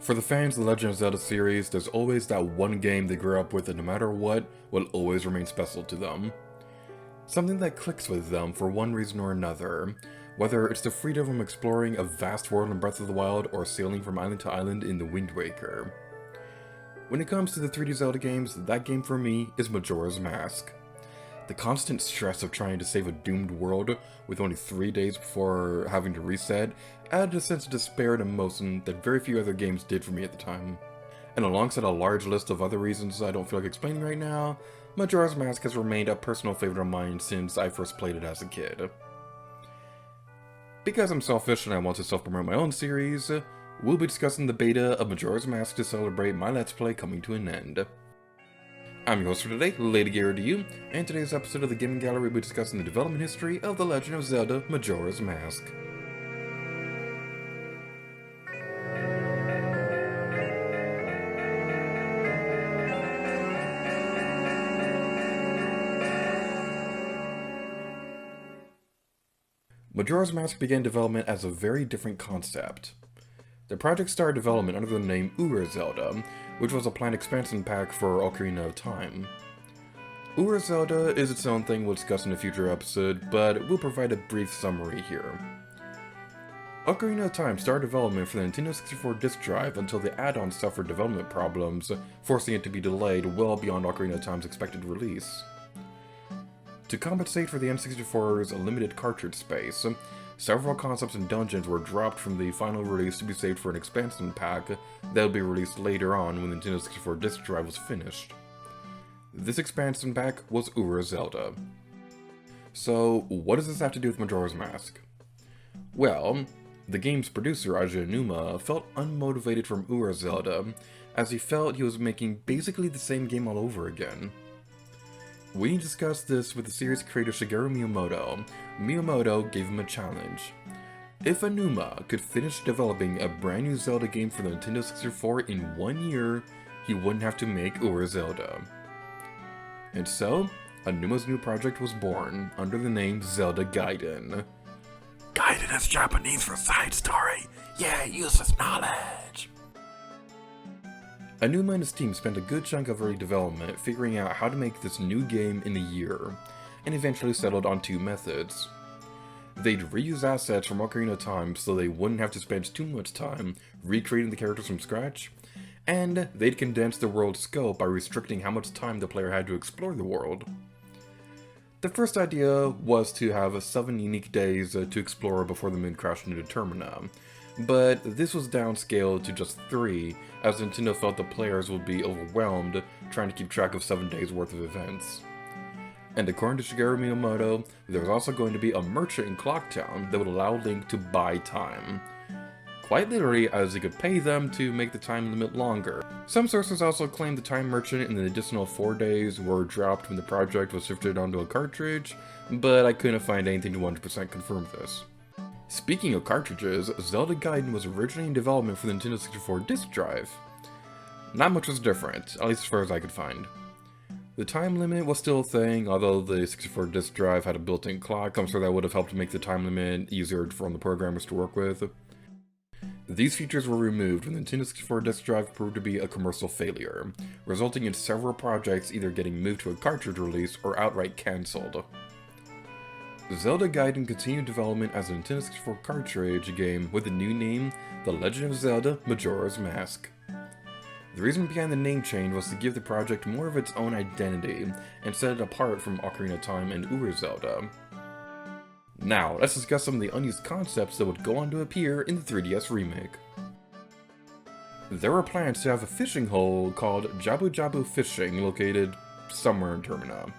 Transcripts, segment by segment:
For the fans of the Legend of Zelda series, there's always that one game they grew up with that no matter what, will always remain special to them. Something that clicks with them for one reason or another, whether it's the freedom from exploring a vast world in Breath of the Wild or sailing from island to island in The Wind Waker. When it comes to the 3D Zelda games, that game for me is Majora's Mask. The constant stress of trying to save a doomed world with only 3 days before having to reset added a sense of despair and emotion that very few other games did for me at the time. And alongside a large list of other reasons I don't feel like explaining right now, Majora's Mask has remained a personal favorite of mine since I first played it as a kid. Because I'm selfish and I want to self-promote my own series, we'll be discussing the beta of Majora's Mask to celebrate my Let's Play coming to an end. I'm your host for today, L8RG8R2U, and today's episode of the Gaming Gallery will be discussing the development history of The Legend of Zelda Majora's Mask. Majora's Mask began development as a very different concept. The project started development under the name Ura Zelda, which was a planned expansion pack for Ocarina of Time. Ura Zelda is its own thing we'll discuss in a future episode, but we'll provide a brief summary here. Ocarina of Time started development for the Nintendo 64 disk drive until the add-on suffered development problems, forcing it to be delayed well beyond Ocarina of Time's expected release. To compensate for the N64's limited cartridge space, several concepts and dungeons were dropped from the final release to be saved for an expansion pack that would be released later on when the Nintendo 64 disk drive was finished. This expansion pack was Ura Zelda. So, what does this have to do with Majora's Mask? Well, the game's producer, Aja Aonuma, felt unmotivated from Ura Zelda, as he felt he was making basically the same game all over again. We discussed this with the series creator Shigeru Miyamoto. Miyamoto gave him a challenge. If Aonuma could finish developing a brand new Zelda game for the Nintendo 64 in 1 year, he wouldn't have to make Ura Zelda. And so, Aonuma's new project was born, under the name Zelda Gaiden. Gaiden is Japanese for side story. Yeah, use this knowledge. Aonuma and his team spent a good chunk of early development figuring out how to make this new game in a year, and eventually settled on two methods. They'd reuse assets from Ocarina of Time so they wouldn't have to spend too much time recreating the characters from scratch, and they'd condense the world's scope by restricting how much time the player had to explore the world. The first idea was to have 7 unique days to explore before the moon crashed into Termina, but this was downscaled to just 3, as Nintendo felt the players would be overwhelmed trying to keep track of 7 days worth of events. And according to Shigeru Miyamoto, there was also going to be a merchant in Clocktown that would allow Link to buy time. Quite literally, as he could pay them to make the time limit longer. Some sources also claim the time merchant and the additional 4 days were dropped when the project was shifted onto a cartridge, but I couldn't find anything to 100% confirm this. Speaking of cartridges, Zelda Gaiden was originally in development for the Nintendo 64 disk drive. Not much was different, at least as far as I could find. The time limit was still a thing, although the 64 disk drive had a built-in clock, I'm sure that would have helped make the time limit easier for the programmers to work with. These features were removed when the Nintendo 64 disk drive proved to be a commercial failure, resulting in several projects either getting moved to a cartridge release or outright cancelled. Zelda Gaiden continued development as a Nintendo 64 cartridge game with the new name, The Legend of Zelda Majora's Mask. The reason behind the name change was to give the project more of its own identity and set it apart from Ocarina of Time and Ura Zelda. Now, let's discuss some of the unused concepts that would go on to appear in the 3DS remake. There were plans to have a fishing hole called Jabu Jabu Fishing located somewhere in Termina.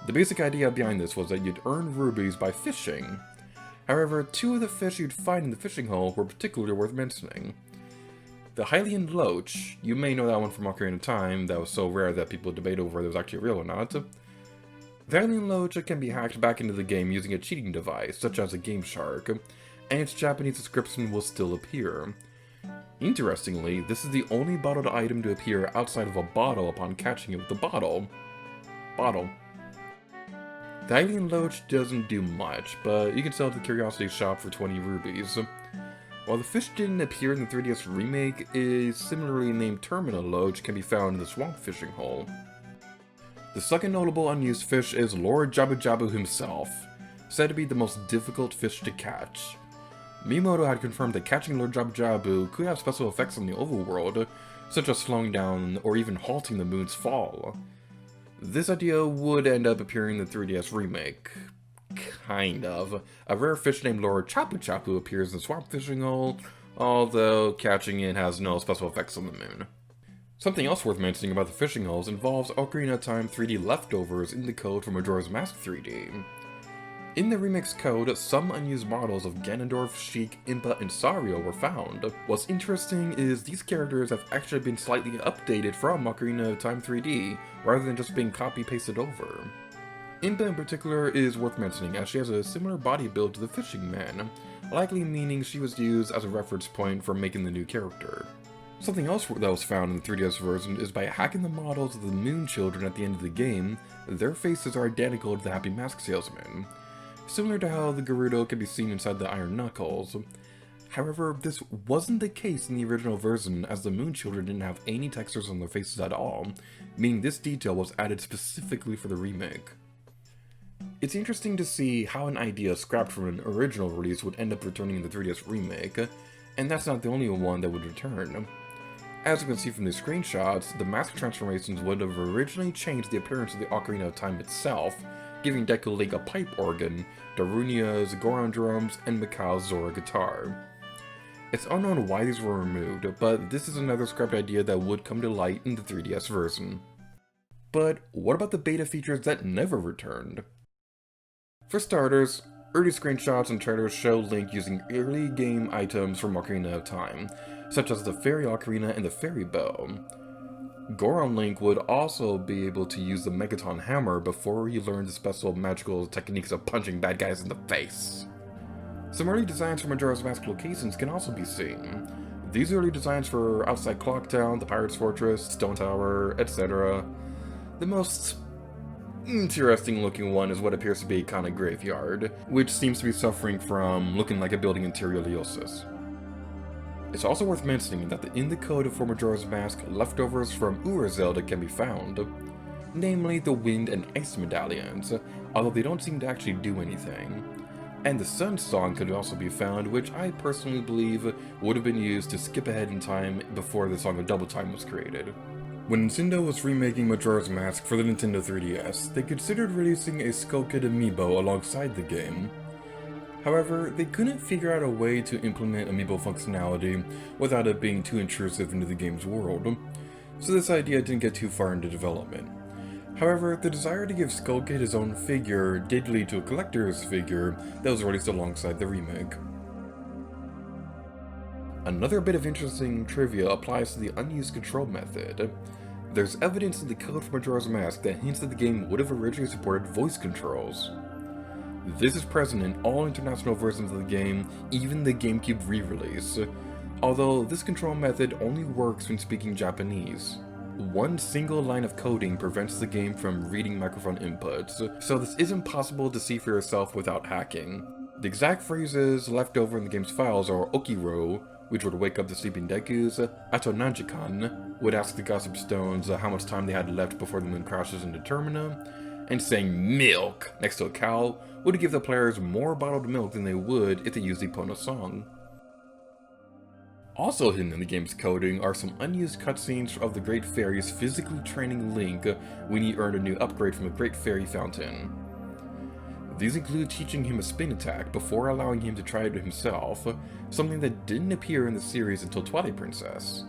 The basic idea behind this was that you'd earn rubies by fishing. However, 2 of the fish you'd find in the fishing hole were particularly worth mentioning. The Hylian Loach, you may know that one from Ocarina of Time, that was so rare that people debate over whether it was actually real or not. The Hylian Loach can be hacked back into the game using a cheating device, such as a Game Shark, and its Japanese description will still appear. Interestingly, this is the only bottled item to appear outside of a bottle upon catching it with the bottle. The Hylian Loach doesn't do much, but you can sell it to the Curiosity Shop for 20 rubies. While the fish didn't appear in the 3DS remake, a similarly named terminal loach can be found in the swamp fishing hole. The second notable unused fish is Lord Jabu Jabu himself, said to be the most difficult fish to catch. Miyamoto had confirmed that catching Lord Jabu Jabu could have special effects on the overworld, such as slowing down or even halting the moon's fall. This idea would end up appearing in the 3DS remake. Kind of. A rare fish named Lord Chapu Chapu appears in the swamp fishing hole, although catching it has no special effects on the moon. Something else worth mentioning about the fishing holes involves Ocarina of Time 3D leftovers in the code for Majora's Mask 3D. In the remake's code, some unused models of Ganondorf, Sheik, Impa, and Sario were found. What's interesting is these characters have actually been slightly updated from Ocarina of Time 3D, rather than just being copy-pasted over. Impa in particular is worth mentioning as she has a similar body build to the Fishing Man, likely meaning she was used as a reference point for making the new character. Something else that was found in the 3DS version is by hacking the models of the Moon Children at the end of the game, their faces are identical to the Happy Mask Salesman, similar to how the Gerudo can be seen inside the Iron Knuckles. However, this wasn't the case in the original version, as the Moon Children didn't have any textures on their faces at all, meaning this detail was added specifically for the remake. It's interesting to see how an idea scrapped from an original release would end up returning in the 3DS remake, and that's not the only one that would return. As you can see from these screenshots, the mask transformations would have originally changed the appearance of the Ocarina of Time itself, giving Deku Link a pipe organ, Darunia's Goron drums, and Mikau's Zora guitar. It's unknown why these were removed, but this is another scrapped idea that would come to light in the 3DS version. But what about the beta features that never returned? For starters, early screenshots and trailers show Link using early game items from Ocarina of Time, such as the Fairy Ocarina and the Fairy Bow. Goron Link would also be able to use the Megaton Hammer before he learned the special magical techniques of punching bad guys in the face. Some early designs for Majora's Mask locations can also be seen. These early designs for outside Clock Town, the Pirate's Fortress, Stone Tower, etc. The most interesting looking one is what appears to be Kana Graveyard, which seems to be suffering from looking like a building interioriosis. It's also worth mentioning that in the code for Majora's Mask, leftovers from Ura Zelda can be found, namely the Wind and Ice medallions, although they don't seem to actually do anything. And the Sun Song could also be found, which I personally believe would have been used to skip ahead in time before the Song of Double Time was created. When Nintendo was remaking Majora's Mask for the Nintendo 3DS, they considered releasing a Skull Kid amiibo alongside the game. However, they couldn't figure out a way to implement amiibo functionality without it being too intrusive into the game's world, so this idea didn't get too far into development. However, the desire to give Skull Kid his own figure did lead to a collector's figure that was released alongside the remake. Another bit of interesting trivia applies to the unused control method. There's evidence in the code for Majora's Mask that hints that the game would have originally supported voice controls. This is present in all international versions of the game, even the GameCube re-release, although this control method only works when speaking Japanese. One single line of coding prevents the game from reading microphone inputs, so this isn't possible to see for yourself without hacking. The exact phrases left over in the game's files are Okiro, which would wake up the sleeping Dekus, Atonanjikan, would ask the Gossip Stones how much time they had left before the moon crashes into Termina, and saying milk next to a cow would give the players more bottled milk than they would if they used the Epona song. Also hidden in the game's coding are some unused cutscenes of the Great Fairies physically training Link when he earned a new upgrade from the Great Fairy Fountain. These include teaching him a spin attack before allowing him to try it himself, something that didn't appear in the series until Twilight Princess.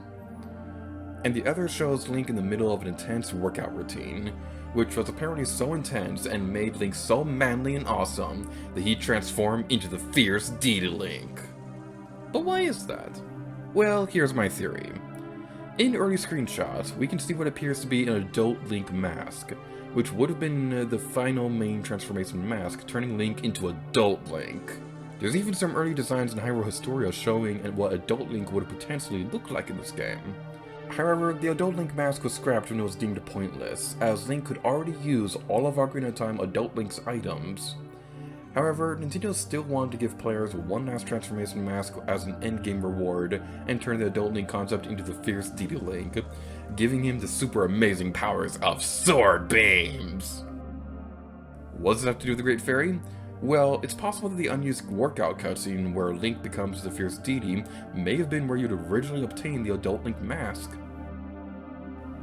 And the other shows Link in the middle of an intense workout routine, which was apparently so intense and made Link so manly and awesome that he transformed into the fierce Deedee Link. But why is that? Well, here's my theory. In early screenshots, we can see what appears to be an adult Link mask, which would have been the final main transformation mask, turning Link into adult Link. There's even some early designs in Hyrule Historia showing what adult Link would potentially look like in this game. However, the adult Link mask was scrapped when it was deemed pointless, as Link could already use all of Ocarina of Time adult Link's items. However, Nintendo still wanted to give players one last transformation mask as an endgame reward, and turn the Adult Link concept into the Fierce Deity Link, giving him the super amazing powers of sword beams! What does it have to do with the Great Fairy? Well, it's possible that the unused workout cutscene where Link becomes the Fierce Deity may have been where you'd originally obtained the Adult Link mask.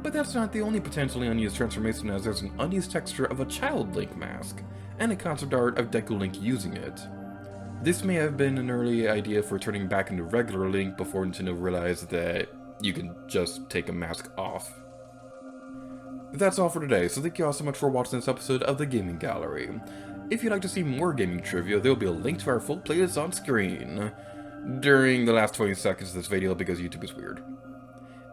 But that's not the only potentially unused transformation, as there's an unused texture of a Child Link mask, and a concept art of Deku Link using it. This may have been an early idea for turning back into regular Link before Nintendo realized that you can just take a mask off. That's all for today, so thank you all so much for watching this episode of the Gaming Gallery. If you'd like to see more gaming trivia, there will be a link to our full playlist on screen during the last 20 seconds of this video because YouTube is weird.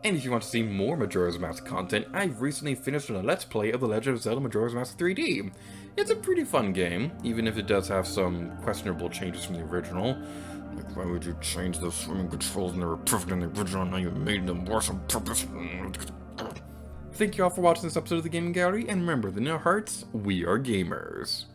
And if you want to see more Majora's Mask content, I've recently finished a Let's Play of The Legend of Zelda Majora's Mask 3D. It's a pretty fun game, even if it does have some questionable changes from the original. Like, why would you change the swimming controls when they were perfect in the original and now you made them worse on purpose? Thank you all for watching this episode of the Gaming Gallery, and remember that in our hearts, we are gamers.